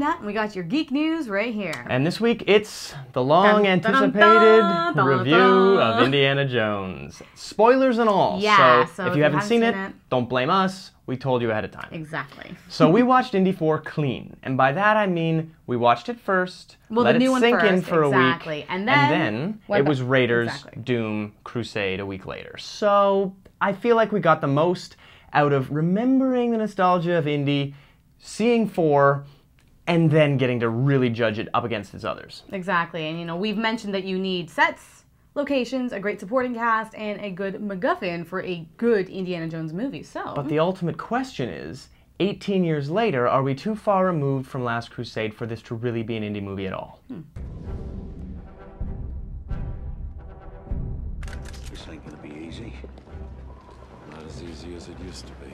Nat, and we got your geek news right here. And this week, it's the long-anticipated review of Indiana Jones. Spoilers and all. Yeah, so if you haven't seen it, don't blame us. We told you ahead of time. Exactly. So we watched Indy 4 clean. And by that, I mean we watched it first, let it sink in for a week, and then it was Raiders, Doom, Crusade a week later. So I feel like we got the most out of remembering the nostalgia of Indy, seeing 4, and then getting to really judge it up against its others. Exactly, and you know, we've mentioned that you need sets, locations, a great supporting cast, and a good MacGuffin for a good Indiana Jones movie, so... But the ultimate question is, 18 years later, are we too far removed from Last Crusade for this to really be an Indy movie at all? This ain't gonna be easy. Not as easy as it used to be.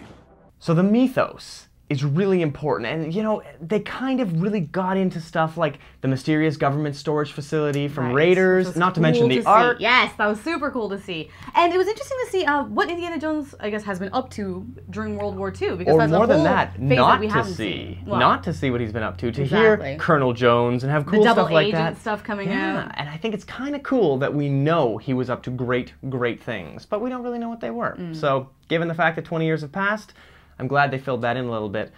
So the mythos is really important, and you know, they kind of really got into stuff like the mysterious government storage facility from Raiders, not to mention the art. Yes, that was super cool to see. And it was interesting to see what Indiana Jones, I guess, has been up to during World War II, because that's more a than whole that, phase not that we to haven't see, seen. Well, not to see what he's been up to hear Colonel Jones and have cool stuff like that. The double agent stuff coming out. And I think it's kind of cool that we know he was up to great, great things, but we don't really know what they were. So, given the fact that 20 years have passed, I'm glad they filled that in a little bit.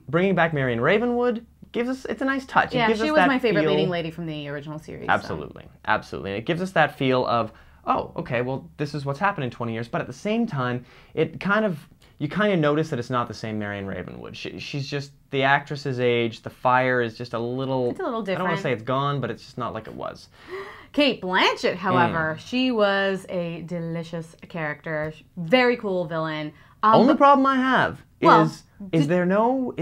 Bringing back Marion Ravenwood gives us, it's a nice touch. Yeah, it gives she us was that my favorite feel, leading lady from the original series. Absolutely, absolutely. And it gives us that feel of, oh, okay, well, this is what's happened in 20 years, but at the same time, it kind of, you kind of notice that it's not the same Marion Ravenwood. She's just, the actress's age, the fire is just a little... It's a little different. I don't want to say it's gone, but it's just not like it was. Cate Blanchett, however, she was a delicious character. Very cool villain. Only problem I have is there no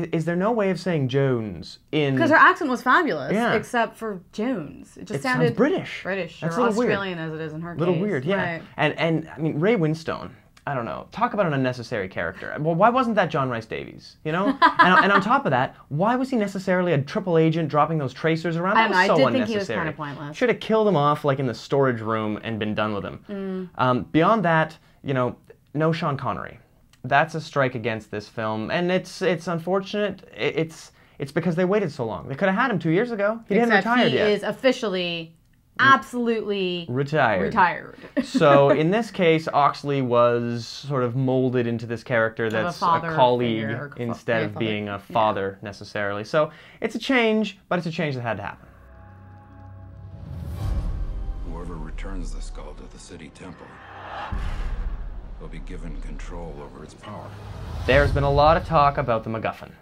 way of saying Jones in... Because her accent was fabulous, except for Jones. It just sounded British. That's or Australian weird. As it is in her case. A little weird, yeah. Right. And I mean, Ray Winstone, I don't know, talk about an unnecessary character. Well, why wasn't that John Rhys Davies, you know? and on top of that, why was he necessarily a triple agent dropping those tracers around? I don't know, I did think he was kind of pointless. Should have killed him off like in the storage room and been done with him. Beyond that, you know, no Sean Connery. That's a strike against this film, and it's unfortunate. It's because they waited so long. They could have had him 2 years ago. He hadn't retired yet. He is officially, absolutely retired. So in this case, Oxley was sort of molded into this character that's a colleague instead of being a father necessarily. So it's a change, but it's a change that had to happen. Whoever returns the skull to the city temple will be given control over its power. There's been a lot of talk about the MacGuffin.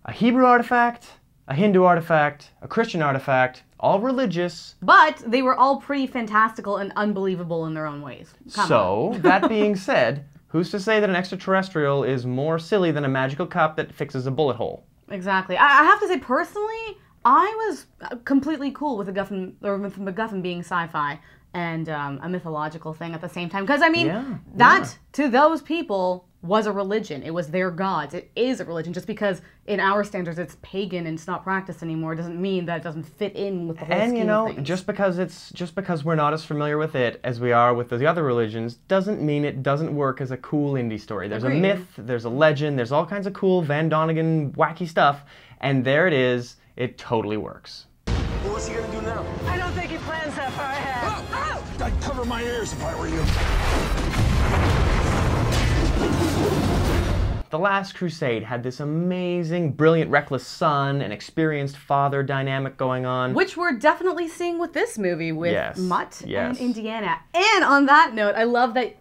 A Hebrew artifact, a Hindu artifact, a Christian artifact, all religious. But they were all pretty fantastical and unbelievable in their own ways. So, that being said, who's to say that an extraterrestrial is more silly than a magical cup that fixes a bullet hole? Exactly. I have to say, personally, I was completely cool with the MacGuffin being sci-fi and a mythological thing at the same time. Because, I mean, to those people, was a religion. It was their gods. It is a religion. Just because in our standards it's pagan and it's not practiced anymore doesn't mean that it doesn't fit in with the whole scheme of things. just because we're not as familiar with it as we are with the other religions doesn't mean it doesn't work as a cool indie story. There's a myth, there's a legend, there's all kinds of cool Van Donegan wacky stuff, and there it is. It totally works. What's he gonna do now? I don't think he plans that far ahead. Oh! I'd cover my ears if I were you. The Last Crusade had this amazing, brilliant, reckless son and experienced father dynamic going on. Which we're definitely seeing with this movie with Mutt and Indiana. And on that note, I love that,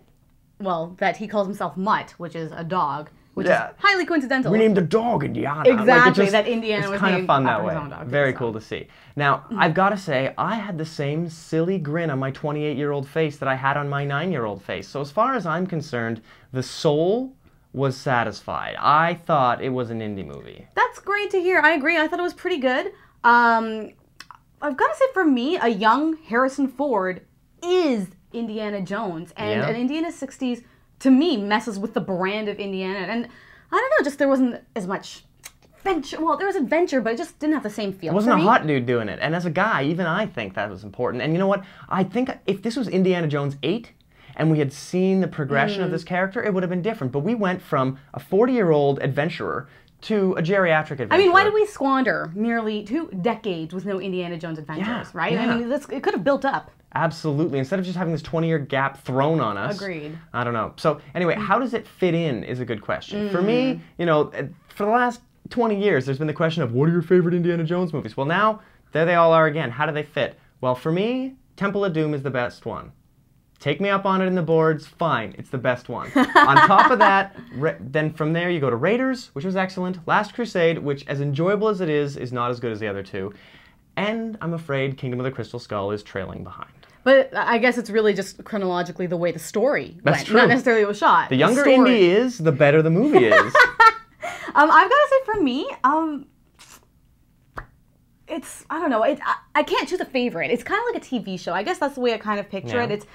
well, that he calls himself Mutt, which is a dog. Which is highly coincidental. We named the dog Indiana. Exactly, that Indiana was kind of fun that way. Dog, Very cool to see. Now, I've got to say, I had the same silly grin on my 28-year-old face that I had on my 9-year-old face. So as far as I'm concerned, the soul was satisfied. I thought it was an indie movie. That's great to hear. I agree. I thought it was pretty good. I've got to say, for me, a young Harrison Ford is Indiana Jones. And an Indiana 60s, to me, messes with the brand of Indiana. And I don't know, just there wasn't as much adventure. Well, there was adventure, but it just didn't have the same feel. It wasn't a hot dude doing it. And as a guy, even I think that was important. And you know what? I think if this was Indiana Jones 8, and we had seen the progression of this character, it would have been different. But we went from a 40-year-old adventurer to a geriatric adventure. I mean, why did we squander nearly 2 decades with no Indiana Jones adventures, right? Yeah. I mean, it could have built up. Absolutely. Instead of just having this 20-year gap thrown on us. Agreed. I don't know. So anyway, how does it fit in is a good question. For me, you know, for the last 20 years, there's been the question of what are your favorite Indiana Jones movies? Well, now, there they all are again. How do they fit? Well, for me, Temple of Doom is the best one. Take me up on it in the boards, fine, it's the best one. On top of that, then from there you go to Raiders, which was excellent, Last Crusade, which as enjoyable as it is not as good as the other two, and I'm afraid Kingdom of the Crystal Skull is trailing behind. But I guess it's really just chronologically the way the story went, true. not necessarily it was shot. The younger Indy is, the better the movie is. I've got to say for me, it's, I don't know, I can't choose a favorite. It's kind of like a TV show. I guess that's the way I kind of picture it. It's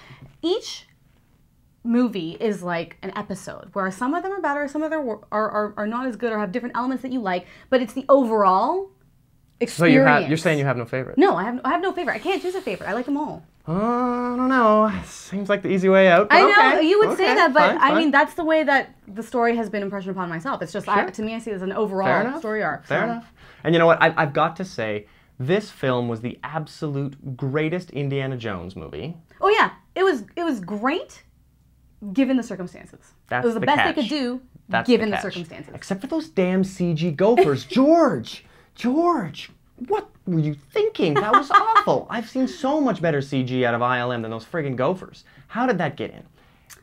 each movie is like an episode where some of them are better, some of them are not as good or have different elements that you like, but it's the overall experience. So you're saying you have no favorite? No, I have no favorite. I can't choose a favorite. I like them all. I don't know. Seems like the easy way out. I know, you would say that, but fine. I mean, that's the way that the story has been impressioned upon myself. It's just, to me, I see it as an overall story arc. Fair enough. And you know what? I've got to say, this film was the absolute greatest Indiana Jones movie. Oh yeah, it was great, given the circumstances. It was the best they could do, given the circumstances. Except for those damn CG gophers, George, what were you thinking? That was awful. I've seen so much better CG out of ILM than those friggin' gophers. How did that get in?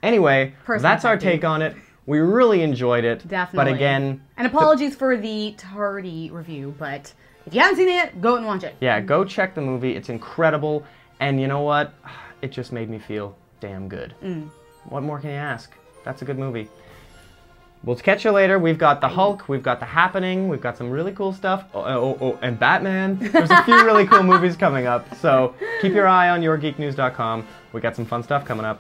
Anyway, that's our take on it. We really enjoyed it. Definitely. But again... And apologies for the tardy review, but if you haven't seen it yet, go and watch it. Yeah, go check the movie. It's incredible. And you know what? It just made me feel damn good. What more can you ask? That's a good movie. We'll catch you later. We've got the Hulk, we've got The Happening, we've got some really cool stuff. And Batman. There's a few really cool movies coming up. So keep your eye on yourgeeknews.com. We got some fun stuff coming up.